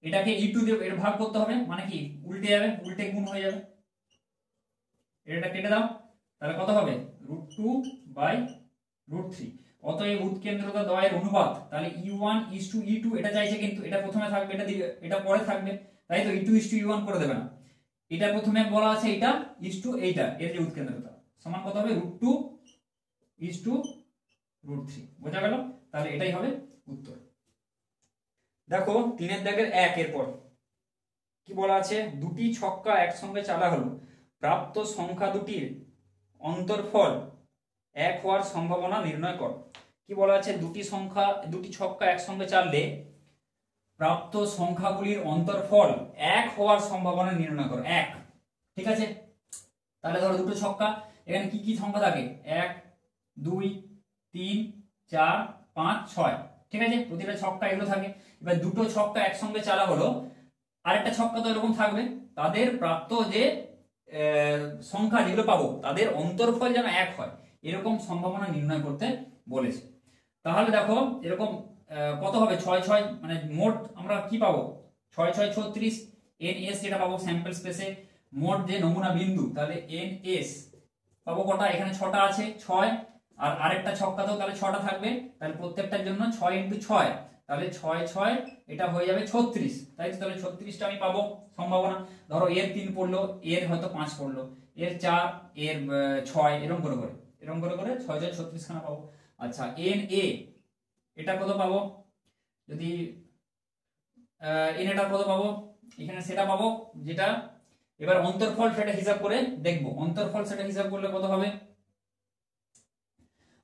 এটাকে e2 দিয়ে এর ভাগ করতে হবে, মানে কি উল্টে যাবে, উল্টে গুণ হয়ে যাবে, এটা কেটে দাও, তাহলে কত হবে √2 বাই √3। অতএব উৎকেন্দ্রতা দ্বয়ের অনুপাত, তাহলে e1 is to e2 এটা চাইছে, কিন্তু এটা প্রথমে থাকবে, এটা পরে থাকবে, তাই তো। e2 is to e1 করে দেবে না, এটা প্রথমে বলা আছে, এটা is to এইটা, এর যে উৎকেন্দ্রতা সমান কত হবে √2 is to √3, বোঝা গেল। তাহলে এটাই হবে উত্তর। দেখো 3 এর দাগের 1 এর পর কি বলা আছে, দুটি ছক্কা একসঙ্গে চালা হলো, প্রাপ্ত সংখ্যা দুটির অন্তরফল 1 হওয়ার সম্ভাবনা নির্ণয় কর। কি বলা আছে, দুটি ছক্কা একসঙ্গে চাললে প্রাপ্ত সংখ্যাগুলির অন্তরফল 1 হওয়ার সম্ভাবনা নির্ণয় করো। 1, ঠিক আছে। তাহলে ধরো দুটো ছক্কা, এখানে কি কি সংখ্যা থাকে 1 2 3 4 5 6, ঠিক আছে। প্রতিটা ছক্কা এগুলো থাকে। এবার দুটো ছক্কা একসঙ্গে চালা হলো, আরেকটা ছক্কা তো এরকম থাকবে, তাদের প্রাপ্ত যে সংখ্যা যেগুলো পাবো তাদের অন্তরফল যেন 1 হয়, এরকম সম্ভাবনা নির্ণয় করতে বলেছে। তাহলে দেখো এরকম কত হবে 6 6, মানে মোট আমরা কি পাবো 6 6 36, ns যেটা পাবো স্যাম্পল স্পেসে মোট যে নমুনা বিন্দু, তাহলে ns পাবো কটা, এখানে 6টা আছে 6, আর আরেকটা ছক্কা তো তাহলে 6টা থাকবে, তাহলে প্রত্যেকটার জন্য 6 × 6, তাহলে 6 6 এটা হয়ে যাবে 36, তাই তো। তাহলে 36টা আমি পাবো সম্ভাবনা। ধরো এর 3 পড়লো, এর হয়তো 5 পড়লো, এর 4, এর 6, এরকম করে 6 6 36 খানা পাবো। আচ্ছা na এটা কত পাবো, যদি এটা কত পাবো, এখানে সেটা পাবো যেটা এবার অন্তর্ফল সেটা হিসাব করে দেখবো। অন্তর্ফল সেটা হিসাব করলে কত হবে?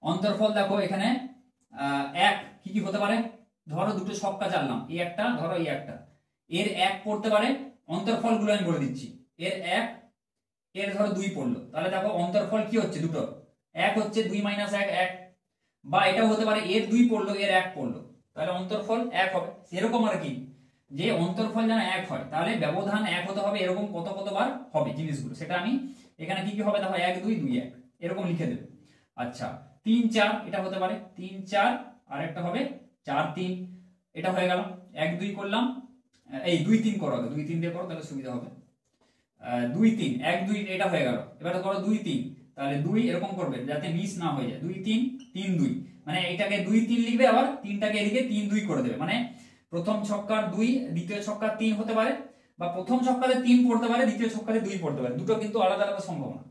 অন্তর্ফল দেখো এখানে এক কি কি হতে পারে, ধরো দুটো ছক্কা চাললাম, এই একটা ধরো এই একটা, এর এক পড়তে পারে। অন্তর্ফল গুলো আমি বলে দিচ্ছি, এর এক, এর ধরো দুই পড়লো, তাহলে দেখো অন্তর্ফল কি হচ্ছে দুটো, এক হচ্ছে 2 - 1 1, বা এটাও হতে পারে এর দুই পড়লো এর এক পড়লো, তাহলে অন্তর্ফল এক হবে। সেরকম আর কি, যে অন্তর্ফল যেন এক হয় তাহলে ব্যবধান এক হতে হবে, এরকম কত কতবার হবে জিনিসগুলো, সেটা আমি এখানে কি কি হবে দেখো 1 2 2 1 এরকম লিখে দেবে। আচ্ছা 3 4 এটা হতে পারে 3 4, আর একটা হবে 4 3, এটা হয়ে গেল। 1 2 করলাম, এই 2 3 করো, 2 3 দিয়ে করো তাহলে সুবিধা হবে। 2 3 1 2 এটা হয়ে গেল। এবারে করো 2 3, তাহলে 2 এরকম করবে যাতে মিস না হয়ে যায়, 2 3 3 2, মানে এটাকে 2 3 লিখবে, আবার তিনটাকে এদিকে 3 2 করে দেবে, মানে প্রথম ছক্কার 2 দ্বিতীয় ছক্কার 3 হতে পারে, বা প্রথম ছক্কাতে 3 পড়তে পারে দ্বিতীয় ছক্কাতে 2 পড়তে পারে, দুটো কিন্তু আলাদা আলাদা সম্ভাবনা।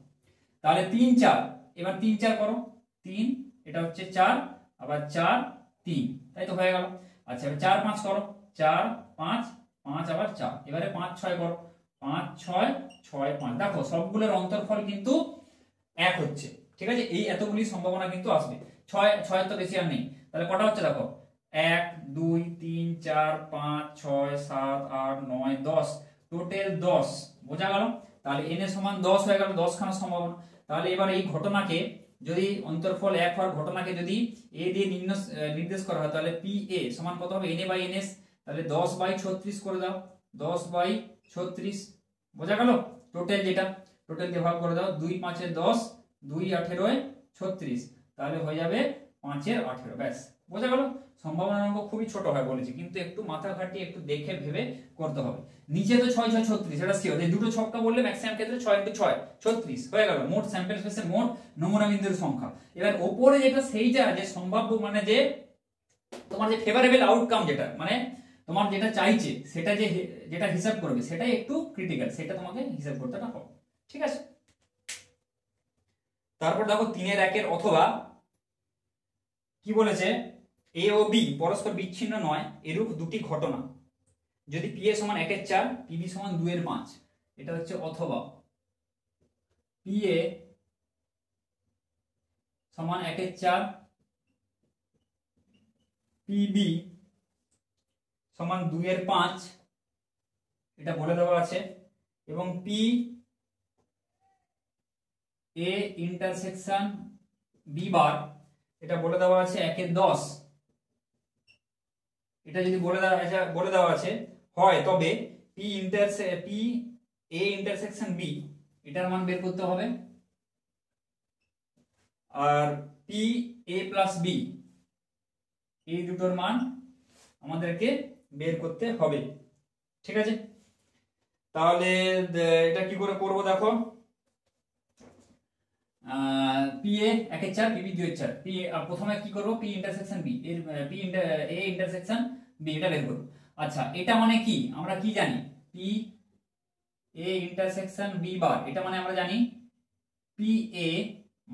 তাহলে 3 4, এবার 3 4 করো, 3 এটা হচ্ছে 4, আবার 4 3, তাই তো হয়ে গেল। আচ্ছা এবার 4 5 করো, 4 5 5 আবার 4, এবারে 5 6 করো, 5 6 6 5, দেখো সবগুলোর অন্তর্ফল কিন্তু এক হচ্ছে, ঠিক আছে। এই এতগুলি সম্ভাবনা কিন্তু আসবে, 6 6 তো বেশি আর নেই, তাহলে কটা হচ্ছে দেখো 1 2 3 4 5 6 7 8 9 10, টোটাল 10, বোঝা গেল। তাহলে n এর সমান 10 হয়ে গেল, 10 খানা সম্ভাবনা। তাহলে এবার এই ঘটনাকে যদি অন্তর্ফল এক হওয়ার ঘটনাকে যদি a দিয়ে নির্দেশ করা হয়, তাহলে পি এ সমান কত হবে, na বাই ns, তাহলে 10/36 করে দাও, 10/36, বোঝা গেল। টোটাল যেটা টোটাল দিয়ে ভাগ করে দাও, 2 5 10, 2 18 36, তাহলে হয়ে যাবে 5 18, ব্যাস বোঝা গেল। সম্ভাবনার অঙ্ক খুবই ছোট হয় বলেছি, কিন্তু একটু মাথা খাটিয়ে একটু দেখে ভেবে করতে হবে। নিচে তো 6 6 36, এটা শিওর, এই দুটো ছক্কা বললে ম্যাক্সিমাম ক্ষেত্রে 6 × 6 36 হয়ে গেল মোট স্যাম্পল স্পেসের মোট নমুনা বিন্দুর সংখ্যা। এবার উপরে যেটা সেইটা যে সম্ভাব্য, মানে যে তোমার যে ফেভারেবল আউটকাম, যেটা মানে তোমার যেটা চাইছে সেটা যে যেটা হিসাব করবে সেটাই একটু ক্রিটিক্যাল, সেটা তোমাকে হিসাব করতে হবে, ঠিক আছে। তারপর দেখো 3 এর 1 এর অথবা কি বলেছে, এ ও বি পরস্পর বিচ্ছিন্ন নয় এরূপ দুটি ঘটনা যদি পি এ সমান 1 এর 4 পিবি সমান 2 এর 5, এটা হচ্ছে অথবা পি এ সমান 1 এর 4 পিবি সমান 2 এর 5, এটা বলে দেওয়া আছে, এবং P A intersection B bar এটা বলে দেওয়া আছে 1 এর 10, এটা যদি বলে দেওয়া আছে হয়, তবে পি এ ইন্টারসেকশন বি এটার মান বের করতে হবে, আর পি এ প্লাস বি এই দুটোর মান আমাদেরকে বের করতে হবে, ঠিক আছে। তাহলে এটা কি করে করব দেখো, পি এ 1 এর 4 পিবি 2 এর 4, পি প্রথমে কি করব, পি ইন্টারসেকশন বি এর এ ইন্টারসেকশন বি এটা বের করব। আচ্ছা এটা মানে কি, আমরা কি জানি, P A intersection B bar, এটা মানে আমরা জানি P A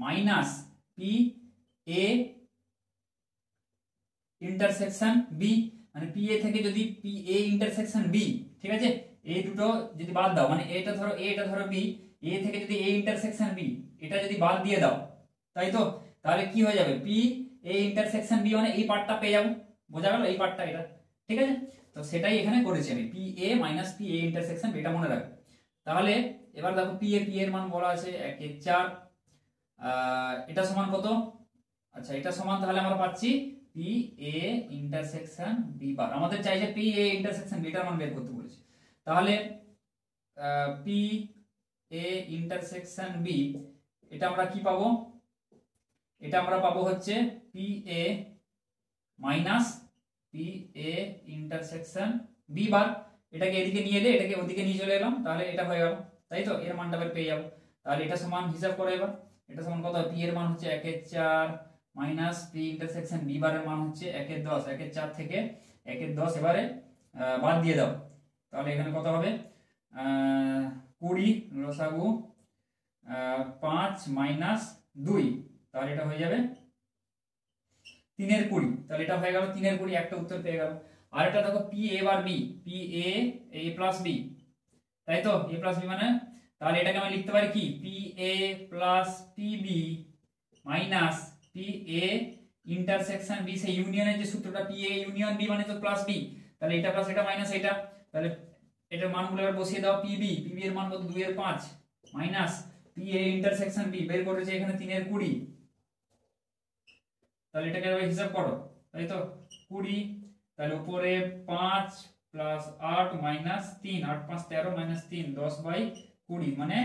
minus P A intersection B, মানে পি এ থেকে যদি পি এ ইন্টারসেকশন বি, ঠিক আছে, এই দুটো যদি বাদ দাও, মানে এটা ধরো এ এটা ধরো বি, এ থেকে যদি এ ইন্টারসেকশন বি এটা যদি বাদ দিয়ে দাও, তাই তো, তাহলে কি হয়ে যাবে, পি এ ইন্টারসেকশন বি মানে এই পার্টটা পেয়ে যাবো, বোঝা গেল এই পার্টটা, এটা ঠিক আছে। তো সেটাই এখানে করেছি আমি, P A minus P A intersection এটা মনে রাখবে। তাহলে এবার দেখো পি এর মান বলা আছে 1 এর 4, এটা সমান কত, আচ্ছা এটা সমান তাহলে আমরা পাচ্ছি P A intersection B bar, আমাদের চাই যে পি এ ইন্টারসেকশন বিটার মান বের করতে বলেছে। তাহলে পি এ ইন্টারসেকশন বি এটা আমরা কি পাবো, এটা আমরা পাবো হচ্ছে P A minus P A intersection B bar, এটাকে এদিকে নিয়ে এলে এটাকে ওদিকে নিয়ে চলে এলাম, তাহলে এটা হয়ে গেল, তাই তো, এর মানটা বের পেয়ে যাবো। তাহলে এটা সমান হিসাব করে, এবার এটা সমান কত, পি এর মান হচ্ছে 1 এর 4 মাইনাস পি ইন্টারসেকশন বি বারের মান হচ্ছে 1 এর 10, 1 এর 4 থেকে 1 এর 10 এবারে বাদ দিয়ে দাও, তাহলে এখানে কত হবে 20 লসাগু 5 মাইনাস 2, তাহলে এটা হয়ে যাবে 3 এর 20, তাহলে এটা হয়ে গেল 3 এর 20, একটা উত্তর পেয়ে গেল। আর এটা দেখো P A bar B, P A plus B, তাই তো a প্লাস বি মানে, তাহলে এটাকে আমি লিখতে পারি কি P A plus P B minus P A intersection B, সেই ইউনিয়নের যে সূত্রটা পি এ ইউনিয়ন বি মানে তো প্লাস বি, তাহলে এটা প্লাস এটা মাইনাস এটা, তাহলে এটার মানগুলো এবার বসিয়ে দাও। পিবি এর মান কত 2 এর 5 minus P A intersection B বের করেছে এখানে 3 এর 20, তাহলে এটাকে এবার হিসাব করো, তাই তো 20, তাহলে উপরে 5 প্লাস 8 মাইনাস 3, 8 5 13 মাইনাস 3 10/20 মানে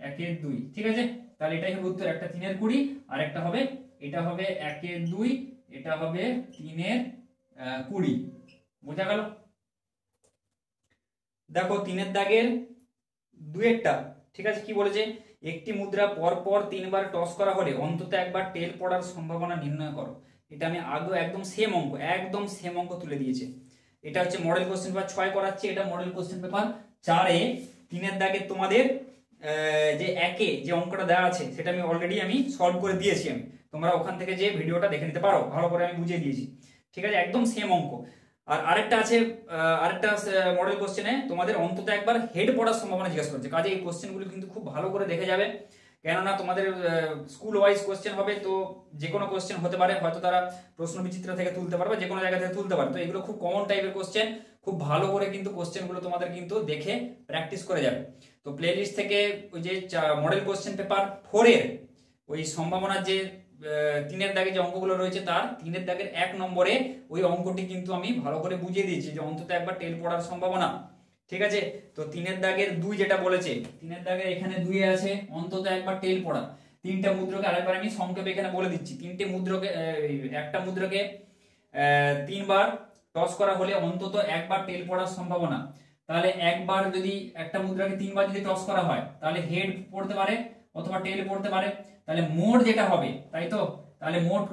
1 এর 2, ঠিক আছে। তাহলে এটাই হবে উত্তর, একটা 3 এর 20 আর একটা হবে, এটা হবে 1 এর 2, এটা হবে 3 এর 20, বোঝা গেল। দেখো 3 এর দাগের 2 একটা, ঠিক আছে, কি বলেছে, একটি মুদ্রা পর পর 3 বার টস করা হলে অন্তত একবার টেল পড়ার সম্ভাবনা নির্ণয় করো। এটা আমি আগে একদম সেম অঙ্ক তুলে দিয়েছে। এটা হচ্ছে মডেল কোশ্চেন পেপার 6 করাচ্ছে, এটা মডেল কোশ্চেন পেপার 4 এ 3 এর দাগে তোমাদের যে একে যে অঙ্কটা দেওয়া আছে সেটা আমি অলরেডি সলভ করে দিয়েছি। তোমরা ওখান থেকে যে ভিডিওটা দেখে নিতে পারো, ভালো করে আমি বুঝিয়ে দিয়েছি, ঠিক আছে, একদম সেম অঙ্ক। আর আরেকটা আছে, আরেকটা মডেল কোশ্চেনে তোমাদের অন্তত একবার হেড পড়ার সম্ভাবনা জিজ্ঞাসা করছে। কাজে এই কোশ্চেনগুলো কিন্তু খুব ভালো করে দেখে যাবে, কেননা তোমাদের স্কুল ওয়াইজ কোশ্চেন হবে, তো যে কোনো কোশ্চেন হতে পারে, হয়তো তারা প্রশ্ন বিচিত্র থেকে তুলতে পারবে, যে কোনো জায়গা থেকে তুলতে পারে, তো এগুলো খুব কমন টাইপের কোশ্চেন, খুব ভালো করে কিন্তু কোশ্চেনগুলো তোমাদের কিন্তু দেখে প্র্যাকটিস করে যাবে। তো প্লেলিস্ট থেকে ওই যে মডেল কোশ্চেন পেপার 4 এর ওই সম্ভাবনার যে 3 এর দাগে যে অঙ্কগুলো রয়েছে তার 3 এর দাগের 1 নম্বরে ওই অঙ্কটি কিন্তু আমি ভালো করে বুঝিয়ে দিয়েছি যে অন্তত একবার টেল পড়ার সম্ভাবনা, ঠিক আছে। তো 3 এর দাগের 2 যেটা বলেছে, 3 এর দাগের এখানে 2 এ আছে অন্তত একবার টেল পড়া। তিনটা মুদ্রাকে আরেকবার আমি সংক্ষেপে এখানে বলে দিচ্ছি, তিনটে মুদ্রাকে, একটা মুদ্রাকে 3 বার টস করা হলে অন্তত একবার টেল পড়ার সম্ভাবনা। তাহলে একবার যদি একটা মুদ্রাকে 3 বার যদি টস করা হয় তাহলে হেড পড়তে পারে অথবা টেল পড়তে পারে, তাহলে মোট যেটা হবে, তাই তো, তাহলে মোট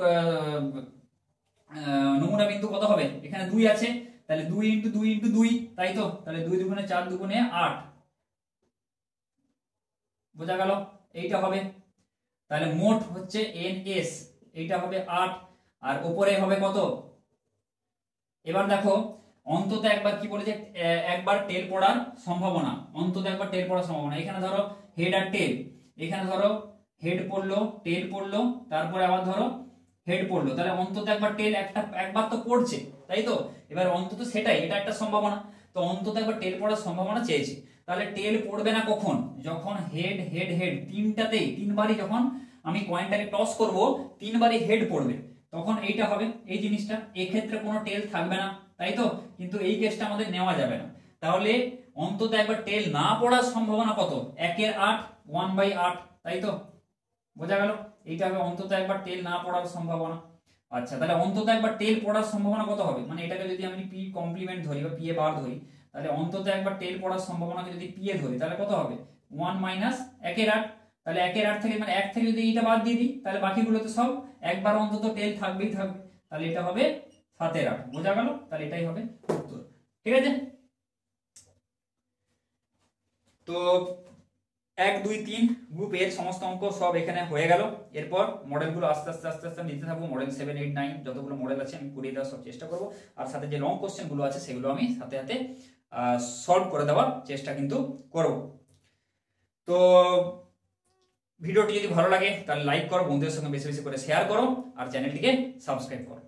নমুনা বিন্দু কত হবে, এখানে 2 আছে, তাহলে 2 × 2 × 2, তাই তো, তাহলে 2 × 4 = 8, বোঝা গেল, এইটা হবে। তাহলে মোট হচ্ছে NS, এইটা হবে 8, আর উপরে হবে কত। এবার দেখো অন্তত একবার কি বলেছে, একবার টেল পড়ার সম্ভাবনা, অন্তত একবার টেল পড়ার সম্ভাবনা। এখানে ধরো হেড আর টেল, এখানে ধরো হেড পড়লো, টেল পড়লো, তারপরে আবার ধরো হেড পড়লো, তাহলে অন্তত একবার টেল একবার তো পড়ছে, তাই তো। এবার অন্তত সেটাই, এটা একটা সম্ভাবনা, তো অন্তত একবার টেল পড়ার সম্ভাবনা চেয়েছে। তাহলে টেল পড়বে না কখন, যখন হেড হেড হেড তিনটাতেই 3 বারই, যখন আমি কয়েনটাকে টস করব 3 বারই হেড পড়বে, তখন এইটা হবে এই জিনিসটা। এই ক্ষেত্রে কোনো টেল থাকবে না, তাই তো, কিন্তু এই কেসটা আমাদের নেওয়া যাবে না। তাহলে অন্তত একবার টেল না পড়ার সম্ভাবনা কত, 1 এর 8, 1/8, তাই তো, বোঝা গেল। এইটা হবে অন্তত একবার টেল না পড়ার সম্ভাবনা। আচ্ছা, তাহলে অন্তত একবার টেল পড়ার সম্ভাবনা কত হবে, মানে এটাকে যদি আমি পি কমপ্লিমেন্ট ধরি বা পি এ বার ধরি, তাহলে অন্তত একবার টেল পড়ার সম্ভাবনাকে যদি পি এ ধরি তাহলে কত হবে 1 - 1 এর 8, তাহলে 1 এর 8 থেকে মানে 1 থেকে যদি এইটা বাদ দিয়ে দিই তাহলে বাকিগুলোতে সব একবার অন্তত টেল থাকবেই থাকবে, তাহলে এটা হবে 7 এর 8, বোঝা গেল। তাহলে এটাই হবে উত্তর, ঠিক আছে। তো 1 2 3 গ্রুপের সমস্ত অঙ্ক সব এখানে হয়ে গেল। এরপর মডেলগুলো আস্তে আস্তে আস্তে আস্তে আমি দিতে থাকবো, মডেল 7 8 9 যতগুলো মডেল আছে আমি করিয়ে দেওয়ার সব চেষ্টা করব, আর সাথে যে লং কোশ্চেন গুলো আছে সেগুলো আমি সাথে সাথে সলভ করে দেওয়ার চেষ্টা কিন্তু করব। তো ভিডিওটি যদি ভালো লাগে তাহলে লাইক করো, বন্ধুদের সঙ্গে বেশি বেশি করে শেয়ার করো, আর চ্যানেলটিকে সাবস্ক্রাইব করো।